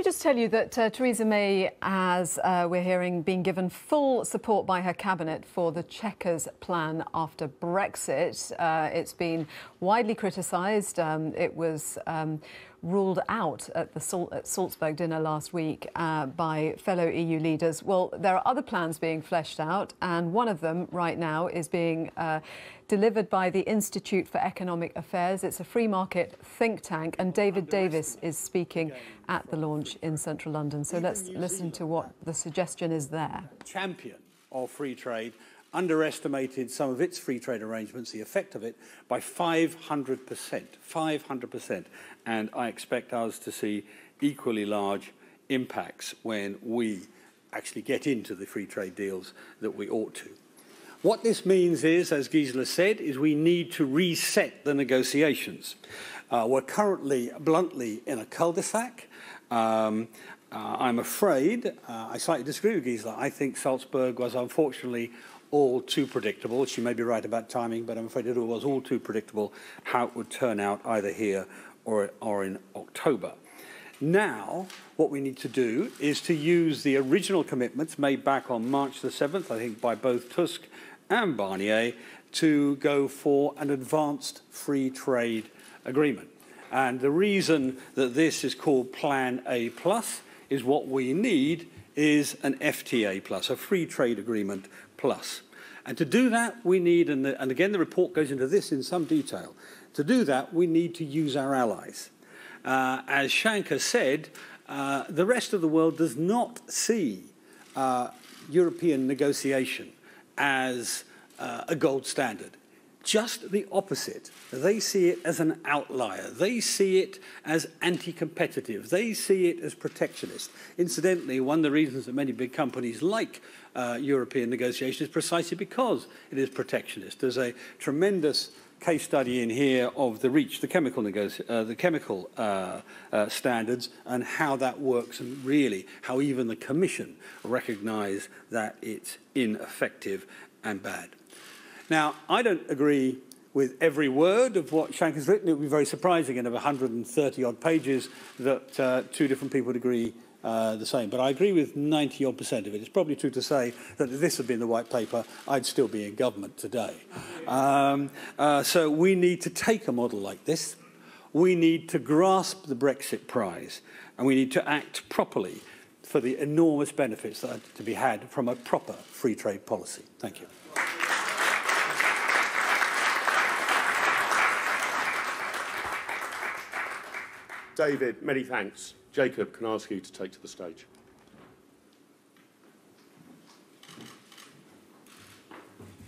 me just tell you that Theresa May has, we're hearing, been given full support by her cabinet for the Chequers plan after Brexit. It's been widely criticised. It was ruled out at the Salzburg dinner last week by fellow EU leaders. Well, there are other plans being fleshed out, and one of them right now is being delivered by the Institute for Economic Affairs. It's a free market think tank, and David Davis is speaking at the launch in central London. So let's listen to what the suggestion is there. Champion of free trade underestimated some of its free trade arrangements, the effect of it, by 500%. 500%. And I expect us to see equally large impacts when we actually get into the free trade deals that we ought to. What this means is, as Gisela said, is we need to reset the negotiations. We're currently, bluntly, in a cul-de-sac. I'm afraid, I slightly disagree with Gisela. I think Salzburg was unfortunately all too predictable. She may be right about timing, but I'm afraid it was all too predictable how it would turn out either here or in October. Now, what we need to do is to use the original commitments made back on March the 7th, I think, by both Tusk and Barnier, to go for an advanced free trade agreement. And the reason that this is called Plan A Plus is what we need is an FTA plus, a free trade agreement plus. And to do that, we need, and again the report goes into this in some detail, to do that we need to use our allies. As Shanker said, the rest of the world does not see European negotiation as a gold standard. Just the opposite. They see it as an outlier. They see it as anti-competitive. They see it as protectionist. Incidentally, one of the reasons that many big companies like European negotiation is precisely because it is protectionist. There's a tremendous case study in here of the REACH, the chemical standards, and how that works, and really how even the Commission recognise that it's ineffective and bad. Now, I don't agree with every word of what Shanker's written. It would be very surprising in 130-odd pages that two different people would agree the same. But I agree with 90-odd% of it. It's probably true to say that if this had been the white paper, I'd still be in government today. So we need to take a model like this. We need to grasp the Brexit prize, and we need to act properly for the enormous benefits that are to be had from a proper free trade policy. Thank you. David, many thanks. Jacob, can I ask you to take to the stage?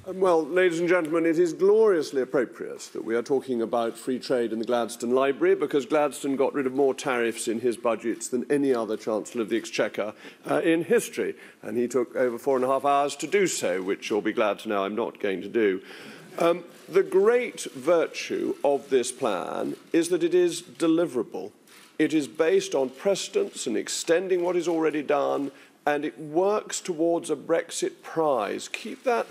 Well, ladies and gentlemen, it is gloriously appropriate that we are talking about free trade in the Gladstone Library, because Gladstone got rid of more tariffs in his budgets than any other Chancellor of the Exchequer in history. And he took over 4.5 hours to do so, which you'll be glad to know I'm not going to do. The great virtue of this plan is that it is deliverable. It is based on precedents and extending what is already done, and it works towards a Brexit prize. Keep that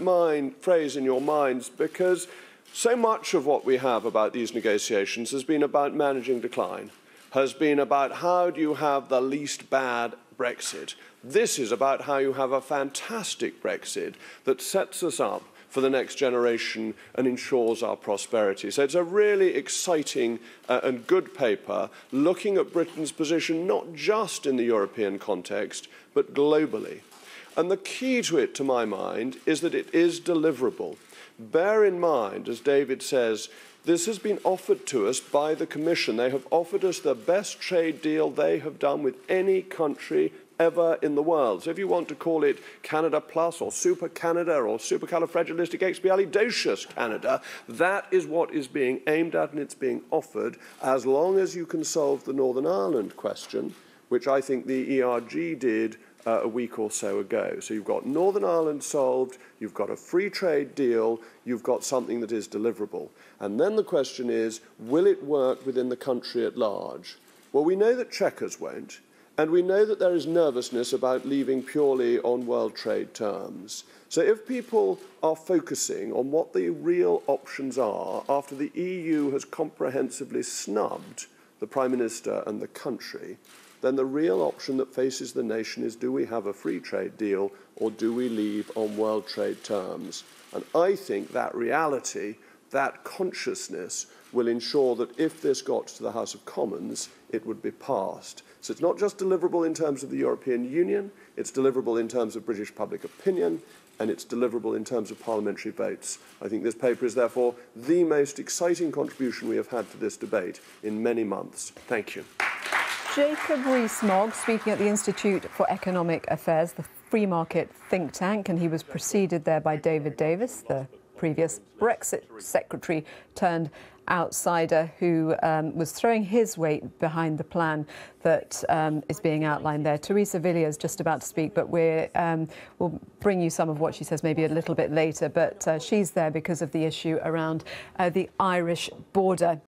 phrase in your minds, because so much of what we have about these negotiations has been about managing decline, has been about how do you have the least bad Brexit. This is about how you have a fantastic Brexit that sets us up for the next generation and ensures our prosperity. So it's a really exciting and good paper looking at Britain's position not just in the European context, but globally. And the key to it, to my mind, is that it is deliverable. Bear in mind, as David says, this has been offered to us by the Commission. They have offered us the best trade deal they have done with any country ever in the world. So if you want to call it Canada Plus or Super Canada or Supercalifragilisticexpialidocious Canada, that is what is being aimed at and it's being offered, as long as you can solve the Northern Ireland question, which I think the ERG did a week or so ago. So you've got Northern Ireland solved, you've got a free trade deal, you've got something that is deliverable. And then the question is, will it work within the country at large? Well, we know that Chequers won't. And we know that there is nervousness about leaving purely on world trade terms. So if people are focusing on what the real options are after the EU has comprehensively snubbed the Prime Minister and the country, then the real option that faces the nation is, do we have a free trade deal or do we leave on world trade terms? And I think that reality, that consciousness, will ensure that if this got to the House of Commons, it would be passed. So it's not just deliverable in terms of the European Union, it's deliverable in terms of British public opinion, and it's deliverable in terms of parliamentary votes. I think this paper is therefore the most exciting contribution we have had to this debate in many months. Thank you. Jacob Rees Mogg speaking at the Institute for Economic Affairs, the free market think tank, and he was preceded there by David Davis, the previous Brexit secretary turned outsider, who was throwing his weight behind the plan that is being outlined there. Teresa Villiers is just about to speak, but we'll bring you some of what she says maybe a little bit later. But she's there because of the issue around the Irish border.